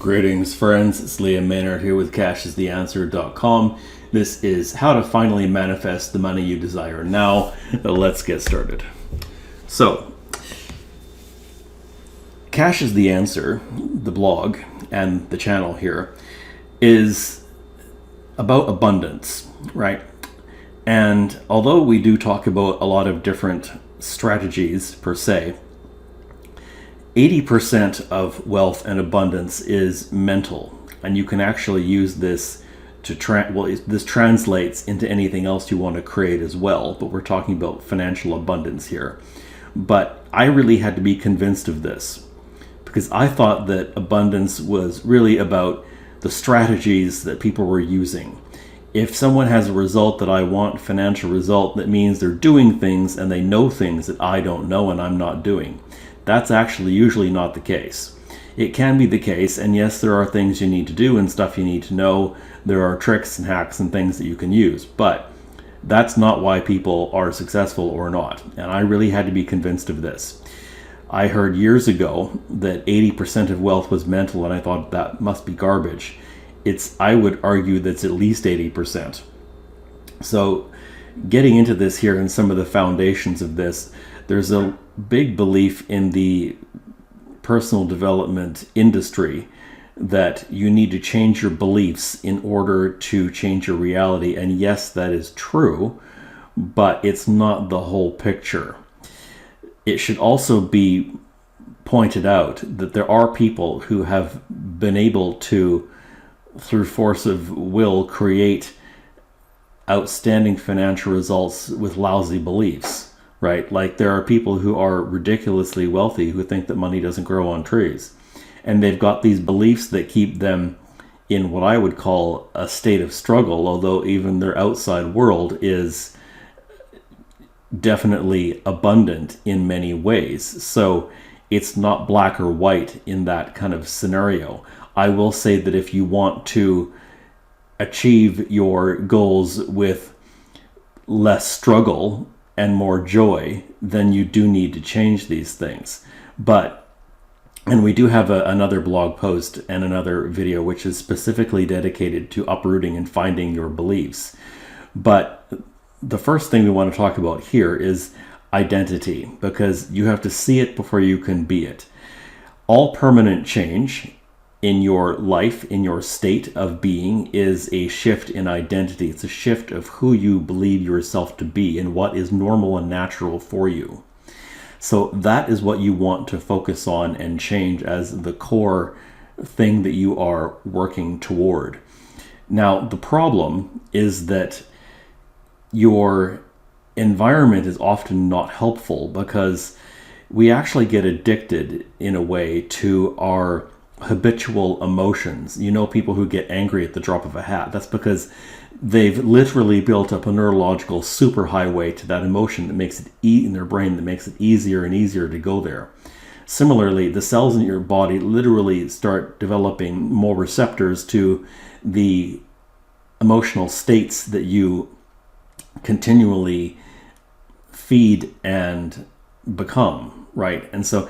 Greetings, friends. It's Liam Maynard here with CashIsTheAnswer.com. This is how to finally manifest the money you desire now. Let's get started. So, Cash is the Answer, the blog and the channel here, is about abundance, right? And although we do talk about a lot of different strategies per se, 80% of wealth and abundance is mental, and you can actually use this to this translates into anything else you want to create as well, but we're talking about financial abundance here. But I really had to be convinced of this because I thought that abundance was really about the strategies that people were using. If someone has a result that I want, financial result, that means they're doing things and they know things that I don't know and I'm not doing. That's actually usually not the case. It can be the case, and yes, there are things you need to do and stuff you need to know. There are tricks and hacks and things that you can use, but that's not why people are successful or not. And I really had to be convinced of this. I heard years ago that 80% of wealth was mental, and I thought that must be garbage. I would argue that's at least 80%. So getting into this here and some of the foundations of this, there's a big belief in the personal development industry that you need to change your beliefs in order to change your reality. And yes, that is true, but it's not the whole picture. It should also be pointed out that there are people who have been able to, through force of will, create outstanding financial results with lousy beliefs. Right? Like there are people who are ridiculously wealthy who think that money doesn't grow on trees. And they've got these beliefs that keep them in what I would call a state of struggle, although even their outside world is definitely abundant in many ways. So it's not black or white in that kind of scenario. I will say that if you want to achieve your goals with less struggle and more joy, then you do need to change these things. And we do have another blog post and another video which is specifically dedicated to uprooting and finding your beliefs. But the first thing we want to talk about here is identity, because you have to see it before you can be it. All permanent change in your life, in your state of being, is a shift in identity. It's a shift of who you believe yourself to be and what is normal and natural for you. So that is what you want to focus on and change as the core thing that you are working toward. Now, the problem is that your environment is often not helpful because we actually get addicted in a way to our habitual emotions. You know, people who get angry at the drop of a hat. That's because they've literally built up a neurological superhighway to that emotion that makes it in their brain, that makes it easier and easier to go there. Similarly, the cells in your body literally start developing more receptors to the emotional states that you continually feed and become, right? And so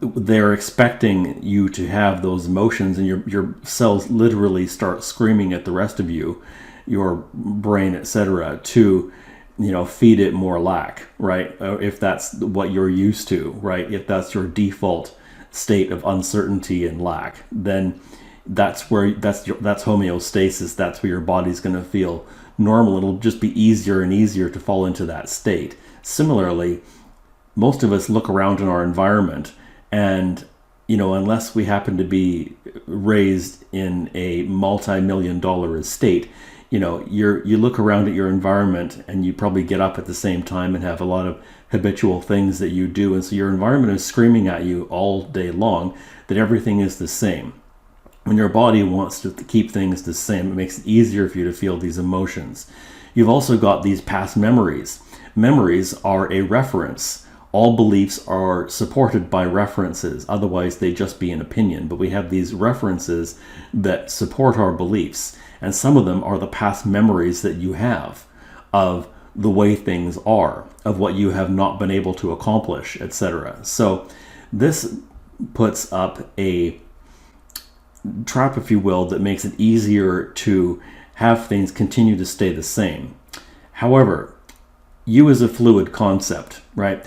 they're expecting you to have those emotions, and your cells literally start screaming at the rest of you, your brain, etc., to feed it more lack, right? If that's what you're used to, right? If that's your default state of uncertainty and lack, then that's homeostasis. That's where your body's going to feel normal. It'll just be easier and easier to fall into that state. Similarly, most of us look around in our environment, and unless we happen to be raised in a multi-million-dollar estate, you look around at your environment and you probably get up at the same time and have a lot of habitual things that you do, and so your environment is screaming at you all day long that everything is the same. When your body wants to keep things the same, it makes it easier for you to feel these emotions. You've also got these past memories. Memories are a reference. All beliefs are supported by references, otherwise they'd just be an opinion. But we have these references that support our beliefs, and some of them are the past memories that you have of the way things are, of what you have not been able to accomplish, etc. So this puts up a trap, if you will, that makes it easier to have things continue to stay the same. However, you is a fluid concept, right?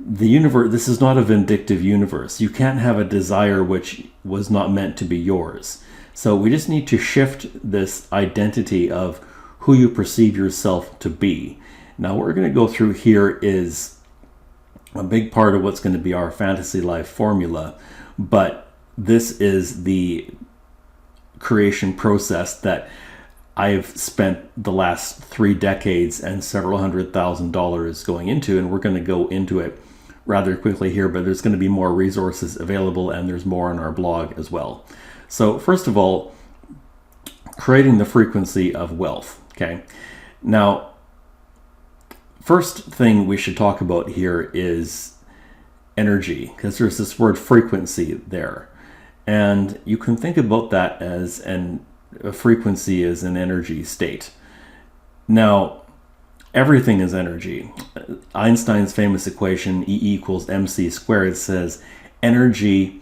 The universe, this is not a vindictive universe. You can't have a desire which was not meant to be yours. So we just need to shift this identity of who you perceive yourself to be. Now, what we're going to go through here is a big part of what's going to be our fantasy life formula, but this is the creation process that I've spent the last 3 decades and several $100,000 going into, and we're going to go into it rather quickly here, but there's going to be more resources available, and there's more on our blog as well. So first of all, creating the frequency of wealth. Okay. Now, first thing we should talk about here is energy, because there's this word frequency there. And you can think about that as a frequency is an energy state. Now, everything is energy. Einstein's famous equation, E equals mc squared, says energy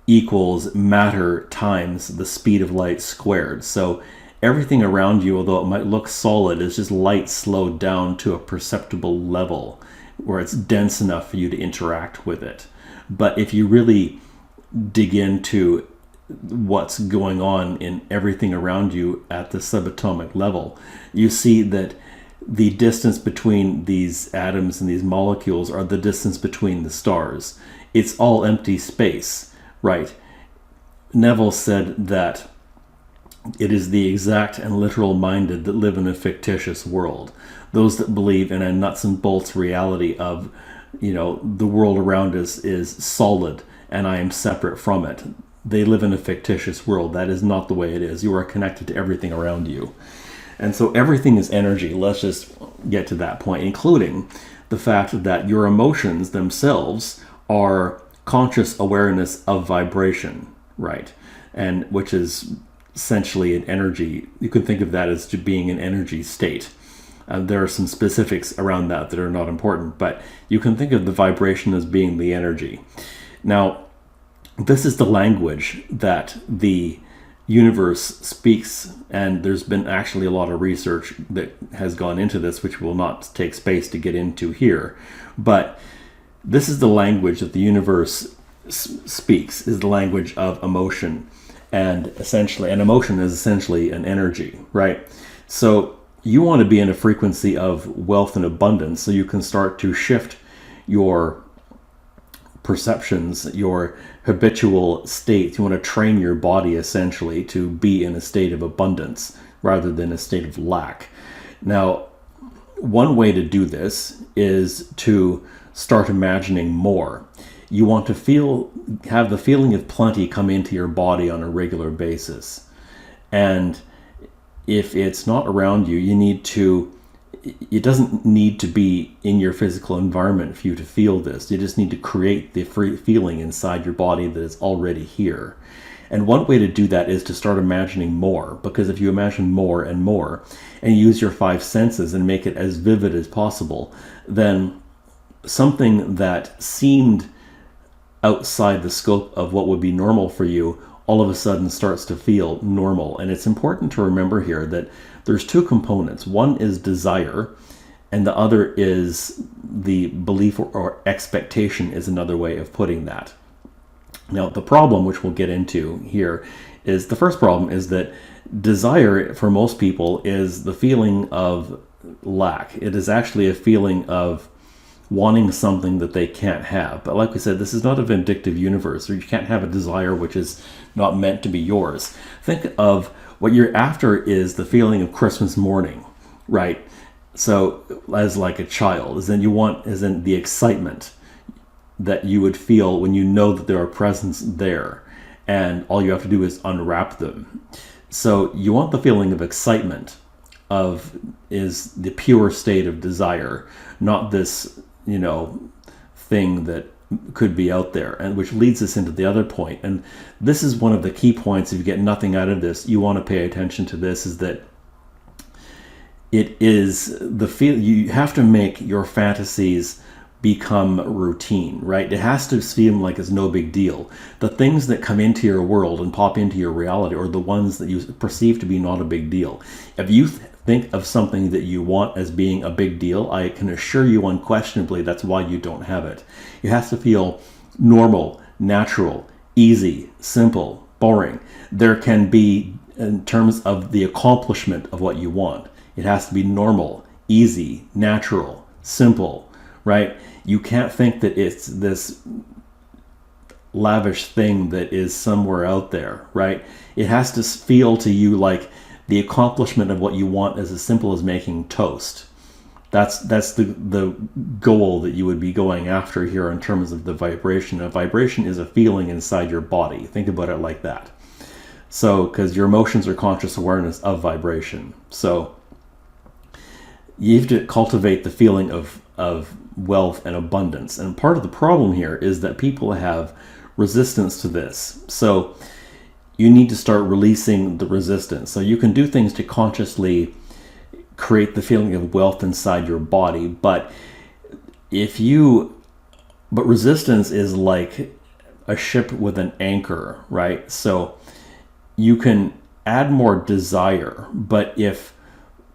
equals matter times the speed of light squared. So everything around you, although it might look solid, is just light slowed down to a perceptible level where it's dense enough for you to interact with it. But if you really dig into what's going on in everything around you at the subatomic level, you see that the distance between these atoms and these molecules are the distance between the stars. It's all empty space, right? Neville said that it is the exact and literal minded that live in a fictitious world. Those that believe in a nuts and bolts reality of, the world around us is solid and I am separate from it. They live in a fictitious world. That is not the way it is. You are connected to everything around you. And so everything is energy. Let's just get to that point, including the fact that your emotions themselves are conscious awareness of vibration, right? And which is essentially an energy. You can think of that as being an energy state. There are some specifics around that are not important, but you can think of the vibration as being the energy. Now, this is the language that the universe speaks, and there's been actually a lot of research that has gone into this, which will not take space to get into here. But this is the language that the universe speaks, is the language of emotion. And emotion is essentially an energy, right? So you want to be in a frequency of wealth and abundance so you can start to shift your perceptions, your habitual states. You want to train your body essentially to be in a state of abundance rather than a state of lack. Now, one way to do this is to start imagining more. You want to have the feeling of plenty come into your body on a regular basis. And if it's not around you, it doesn't need to be in your physical environment for you to feel this. You just need to create the free feeling inside your body that is already here. And one way to do that is to start imagining more, because if you imagine more and more and use your 5 senses and make it as vivid as possible, then something that seemed outside the scope of what would be normal for you all of a sudden starts to feel normal. And it's important to remember here that there's 2 components. One is desire, and the other is the belief or expectation is another way of putting that. Now, the problem, which we'll get into here, is the first problem is that desire for most people is the feeling of lack. It is actually a feeling of wanting something that they can't have. But like we said, this is not a vindictive universe, or you can't have a desire which is not meant to be yours. Think of what you're after is the feeling of Christmas morning, right? So as like a child, as in the excitement that you would feel when you know that there are presents there and all you have to do is unwrap them. So you want the feeling of excitement is the pure state of desire, not this thing that could be out there, and which leads us into the other point. And this is one of the key points. If you get nothing out of this, you want to pay attention to this, is that it is you have to make your fantasies become routine, right? It has to seem like it's no big deal. The things that come into your world and pop into your reality are the ones that you perceive to be not a big deal. If you think of something that you want as being a big deal, I can assure you unquestionably that's why you don't have it. It has to feel normal, natural, easy, simple, boring. There can be, in terms of the accomplishment of what you want, it has to be normal, easy, natural, simple, right? You can't think that it's this lavish thing that is somewhere out there, right? It has to feel to you like the accomplishment of what you want is as simple as making toast. That's the goal that you would be going after here in terms of the vibration. A vibration is a feeling inside your body. Think about it like that. So, because your emotions are conscious awareness of vibration. So, you have to cultivate the feeling of wealth and abundance. And part of the problem here is that people have resistance to this. So, you need to start releasing the resistance. So, you can do things to consciously create the feeling of wealth inside your body, but resistance is like a ship with an anchor, right? So you can add more desire, but if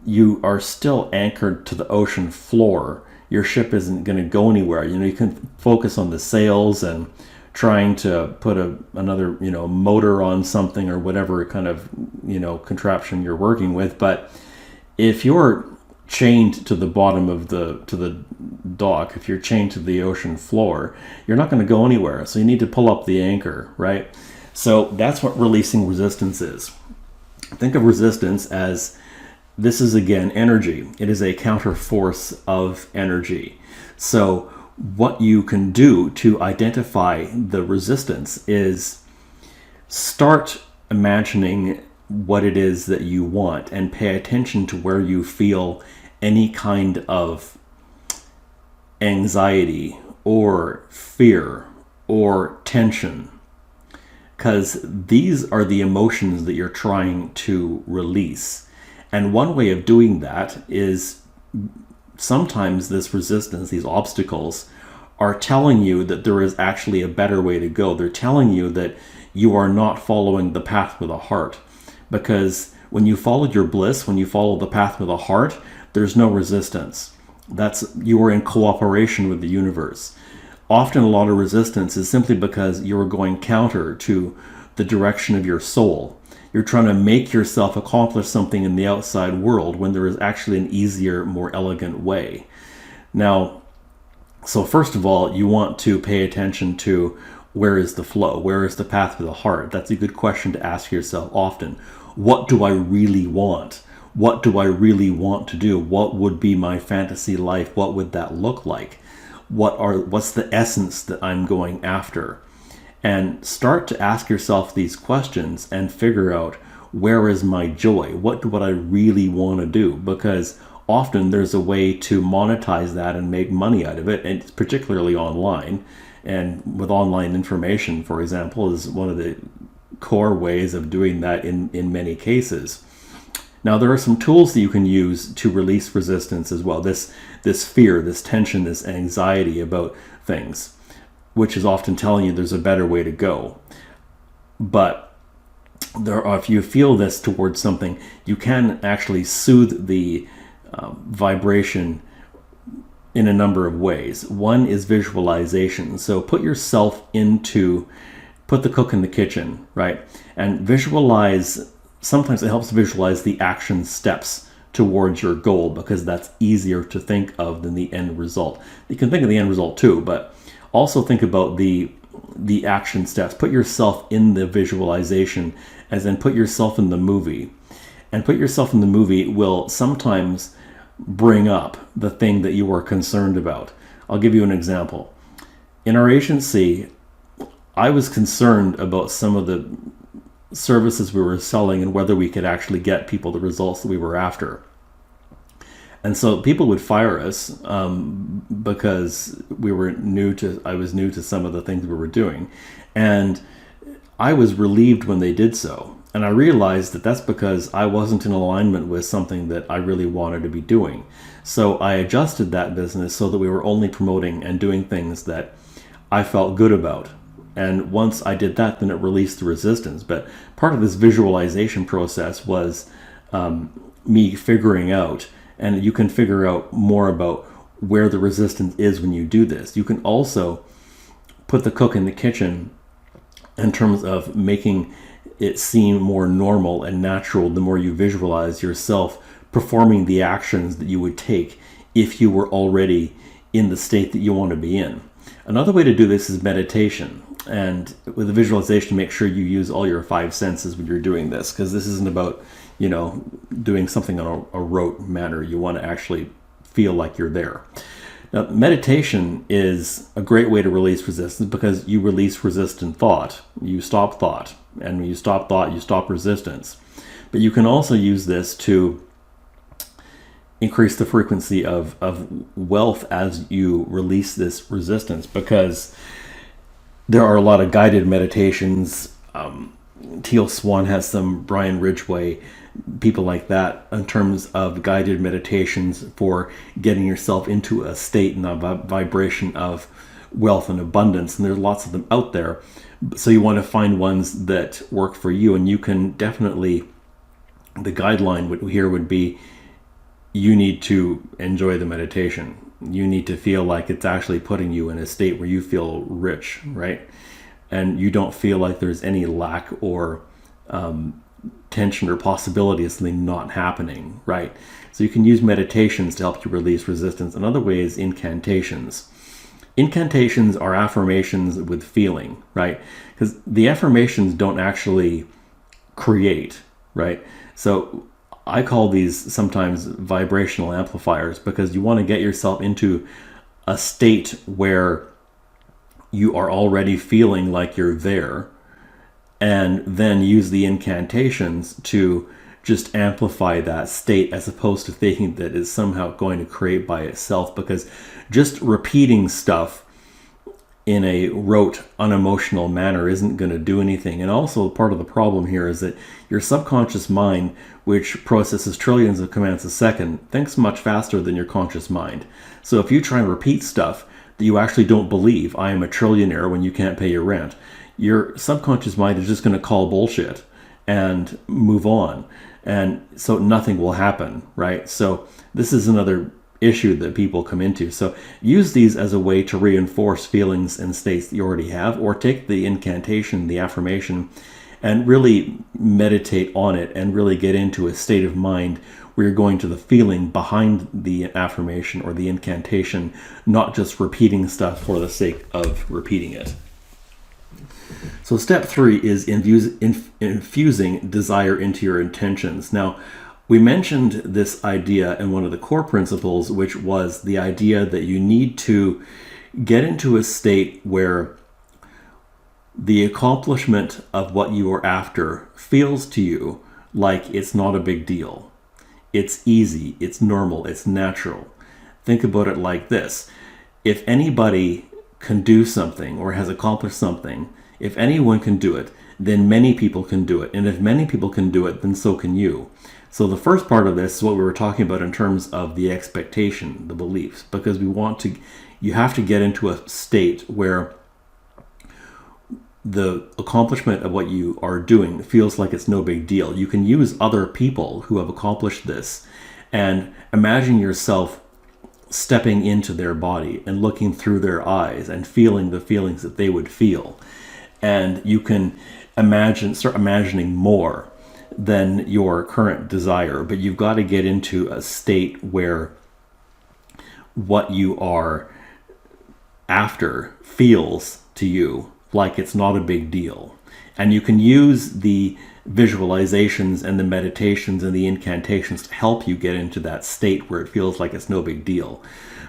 you are still anchored to the ocean floor, your ship isn't going to go anywhere. You can focus on the sails and trying to put another motor on something or whatever kind of contraption you're working with, but if you're chained to the bottom of the dock, if you're chained to the ocean floor, you're not going to go anywhere. So you need to pull up the anchor, right? So that's what releasing resistance is. Think of resistance as, this is again energy. It is a counter force of energy. So what you can do to identify the resistance is start imagining what it is that you want and pay attention to where you feel any kind of anxiety or fear or tension, because these are the emotions that you're trying to release. And one way of doing that is, sometimes this resistance, these obstacles, are telling you that there is actually a better way to go. They're telling you that you are not following the path with a heart. Because when you follow your bliss, when you follow the path with a heart, there's no resistance. You are in cooperation with the universe. Often a lot of resistance is simply because you're going counter to the direction of your soul. You're trying to make yourself accomplish something in the outside world when there is actually an easier, more elegant way. Now, so first of all, you want to pay attention to, where is the flow? Where is the path to the heart? That's a good question to ask yourself often. What do I really want? What do I really want to do? What would be my fantasy life? What would that look like? What's the essence that I'm going after? And start to ask yourself these questions and figure out, where is my joy? What do I really want to do? Because often there's a way to monetize that and make money out of it, and it's particularly online. And with online information, for example, is one of the core ways of doing that in many cases. Now, there are some tools that you can use to release resistance as well. This fear, this tension, this anxiety about things, which is often telling you there's a better way to go. But if you feel this towards something, you can actually soothe the vibration in a number of ways. One is visualization. So put the cook in the kitchen, right? And visualize. Sometimes it helps to visualize the action steps towards your goal, because that's easier to think of than the end result. You can think of the end result too, but also think about the action steps. Put yourself in the visualization, as in put yourself in the movie. And put yourself in the movie will sometimes bring up the thing that you are concerned about. I'll give you an example. In our agency, I was concerned about some of the services we were selling and whether we could actually get people the results that we were after. And so people would fire us because I was new to some of the things we were doing. And I was relieved when they did so. And I realized that that's because I wasn't in alignment with something that I really wanted to be doing. So I adjusted that business so that we were only promoting and doing things that I felt good about. And once I did that, then it released the resistance. But part of this visualization process was me figuring out, and you can figure out more about where the resistance is when you do this. You can also put the cook in the kitchen in terms of making it seem more normal and natural the more you visualize yourself performing the actions that you would take if you were already in the state that you want to be in. Another way to do this is meditation. And with the visualization, make sure you use all your five senses when you're doing this, because this isn't about, doing something on a rote manner. You want to actually feel like you're there. Now, meditation is a great way to release resistance because you release resistant thought. You stop thought. And when you stop thought, you stop resistance. But you can also use this to increase the frequency of wealth as you release this resistance, because there are a lot of guided meditations. Teal Swan has some, Brian Ridgway, people like that, in terms of guided meditations for getting yourself into a state and a vibration of wealth and abundance. And there's lots of them out there. So you want to find ones that work for you. And you can definitely, the guideline here would be, you need to enjoy the meditation. You need to feel like it's actually putting you in a state where you feel rich, right? And you don't feel like there's any lack or tension or possibility of something not happening, right? So you can use meditations to help you release resistance. Another way is incantations. Incantations are affirmations with feeling, right? Because the affirmations don't actually create, right? So I call these sometimes vibrational amplifiers, because you want to get yourself into a state where you are already feeling like you're there, and then use the incantations to just amplify that state, as opposed to thinking that it's somehow going to create by itself, because just repeating stuff in a rote, unemotional manner isn't going to do anything. And also part of the problem here is that your subconscious mind, which processes trillions of commands a second, thinks much faster than your conscious mind. So if you try and repeat stuff that you actually don't believe, I am a trillionaire when you can't pay your rent, your subconscious mind is just going to call bullshit and move on. And so nothing will happen, right? So this is another issue that people come into. So use these as a way to reinforce feelings and states that you already have, or take the incantation, the affirmation, and really meditate on it and really get into a state of mind where you're going to the feeling behind the affirmation or the incantation, not just repeating stuff for the sake of repeating it. So step 3 is infusing desire into your intentions. Now, we mentioned this idea in one of the core principles, which was the idea that you need to get into a state where the accomplishment of what you are after feels to you like it's not a big deal. It's easy, it's normal, it's natural. Think about it like this. If anybody can do something or has accomplished something, if anyone can do it, then many people can do it. And if many people can do it, then so can you. So the first part of this is what we were talking about in terms of the expectation, the beliefs, because you have to get into a state where the accomplishment of what you are doing feels like it's no big deal. You can use other people who have accomplished this and imagine yourself stepping into their body and looking through their eyes and feeling the feelings that they would feel. And you can start imagining more than your current desire, but you've got to get into a state where what you are after feels to you like it's not a big deal. And you can use the visualizations and the meditations and the incantations to help you get into that state where it feels like it's no big deal.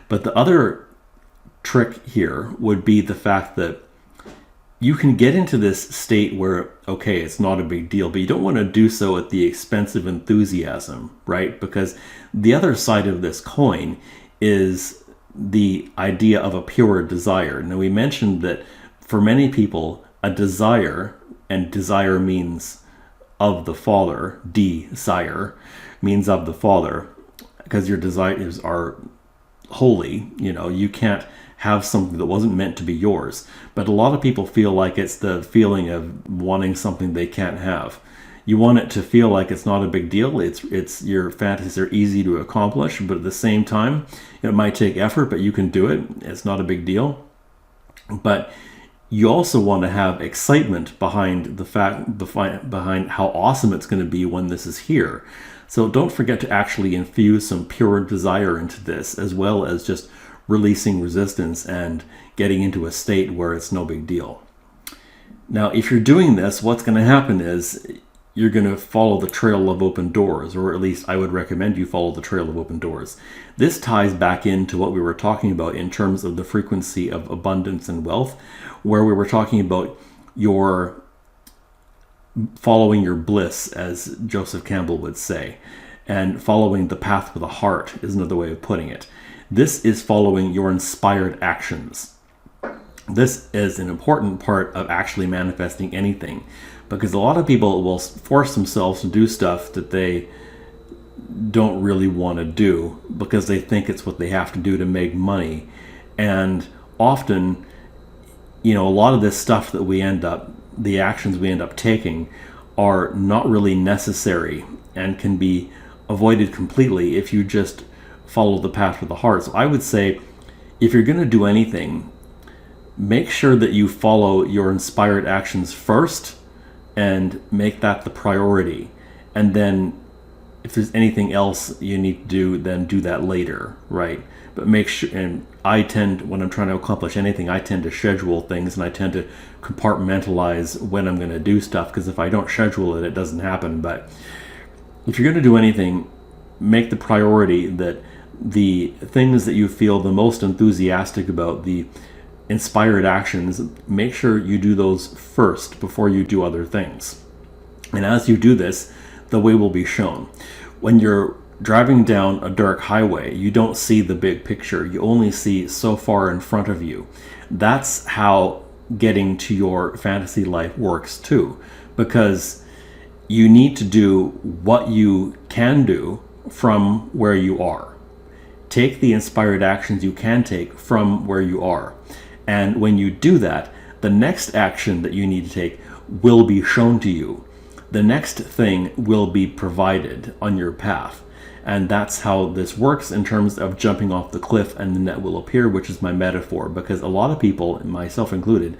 But the other trick here would be the fact that you can get into this state where, okay, it's not a big deal, but you don't want to do so at the expense of enthusiasm, right? Because the other side of this coin is the idea of a pure desire. Now, we mentioned that for many people, a desire, and desire means of the Father, desire, means of the Father, because your desires are holy. You can't have something that wasn't meant to be yours. But a lot of people feel like it's the feeling of wanting something they can't have. You want it to feel like it's not a big deal. It's your fantasies are easy to accomplish, but at the same time, it might take effort, but you can do it. It's not a big deal. But you also want to have excitement behind behind how awesome it's going to be when this is here. So don't forget to actually infuse some pure desire into this, as well as just releasing resistance and getting into a state where it's no big deal. Now, if you're doing this, what's going to happen is you're going to follow the trail of open doors, or at least I would recommend you follow the trail of open doors. This ties back into what we were talking about in terms of the frequency of abundance and wealth, where we were talking about your following your bliss, as Joseph Campbell would say, and following the path with a heart is another way of putting it. This is following your inspired actions. This is an important part of actually manifesting anything, because a lot of people will force themselves to do stuff that they don't really want to do because they think it's what they have to do to make money. And often, a lot of this stuff that the actions we end up taking are not really necessary and can be avoided completely if you just follow the path of the heart. So I would say, if you're going to do anything, make sure that you follow your inspired actions first and make that the priority. And then if there's anything else you need to do, then do that later, right? But make sure, and when I'm trying to accomplish anything, I tend to schedule things, and I tend to compartmentalize when I'm going to do stuff, because if I don't schedule it, it doesn't happen. But if you're going to do anything, make the priority that the things that you feel the most enthusiastic about, the inspired actions, make sure you do those first before you do other things. And as you do this, the way will be shown. When you're driving down a dark highway, you don't see the big picture. You only see so far in front of you. That's how getting to your fantasy life works too, because you need to do what you can do from where you are. Take the inspired actions you can take from where you are. And when you do that, the next action that you need to take will be shown to you. The next thing will be provided on your path. And that's how this works in terms of jumping off the cliff and the net will appear, which is my metaphor. Because a lot of people, myself included,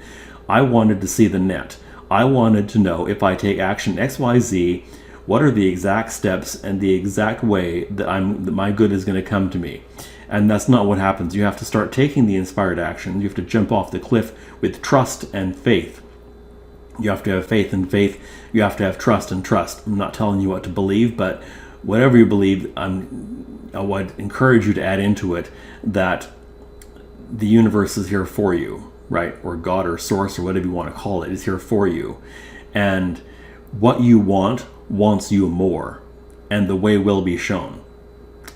I wanted to see the net. I wanted to know, if I take action XYZ, what are the exact steps and the exact way that my good is going to come to me. And that's not what happens. You have to start taking the inspired action. You have to jump off the cliff with trust and faith. You have to have faith and faith. You have to have trust and trust. I'm not telling you what to believe, but whatever you believe, I would encourage you to add into it that the universe is here for you, right? Or God or source or whatever you want to call it is here for you. And what you want wants you more, and the way will be shown.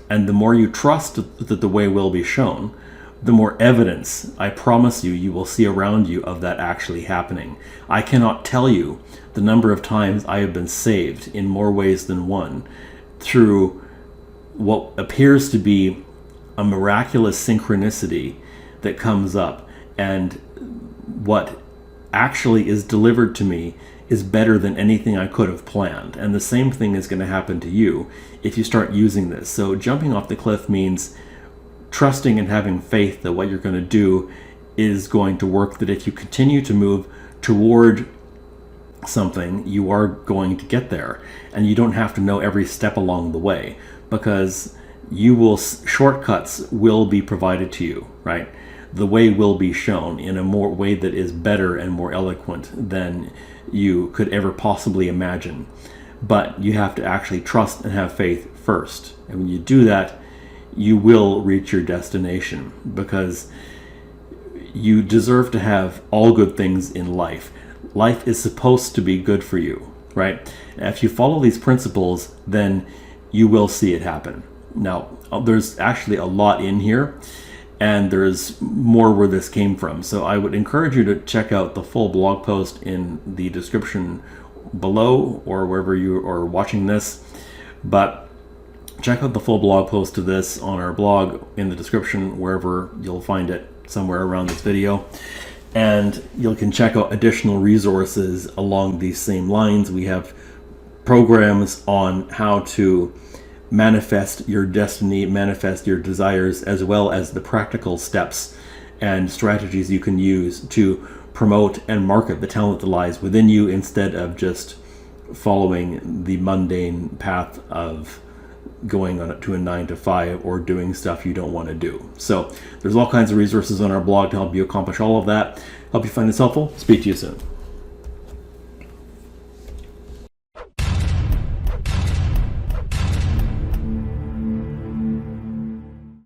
And the more you trust that the way will be shown, the more evidence, I promise you, you will see around you of that actually happening. I cannot tell you the number of times I have been saved in more ways than one through what appears to be a miraculous synchronicity that comes up, and what actually is delivered to me is better than anything I could have planned. And the same thing is going to happen to you if you start using this. So jumping off the cliff means trusting and having faith that what you're going to do is going to work, that if you continue to move toward something, you are going to get there. And you don't have to know every step along the way, because shortcuts will be provided to you, right? The way will be shown in a more way that is better and more eloquent than you could ever possibly imagine. But you have to actually trust and have faith first. And when you do that, you will reach your destination, because you deserve to have all good things in life. Life is supposed to be good for you, right? And if you follow these principles, then you will see it happen. Now, there's actually a lot in here, and there's more where this came from. So I would encourage you to check out the full blog post in the description below or wherever you are watching this. But check out the full blog post of this on our blog in the description, wherever you'll find it, somewhere around this video. And you can check out additional resources along these same lines. We have programs on how to manifest your destiny, manifest your desires, as well as the practical steps and strategies you can use to promote and market the talent that lies within you, instead of just following the mundane path of going on to a 9 to 5 or doing stuff you don't want to do. So there's all kinds of resources on our blog to help you accomplish all of that. Hope you find this helpful. Speak to you soon.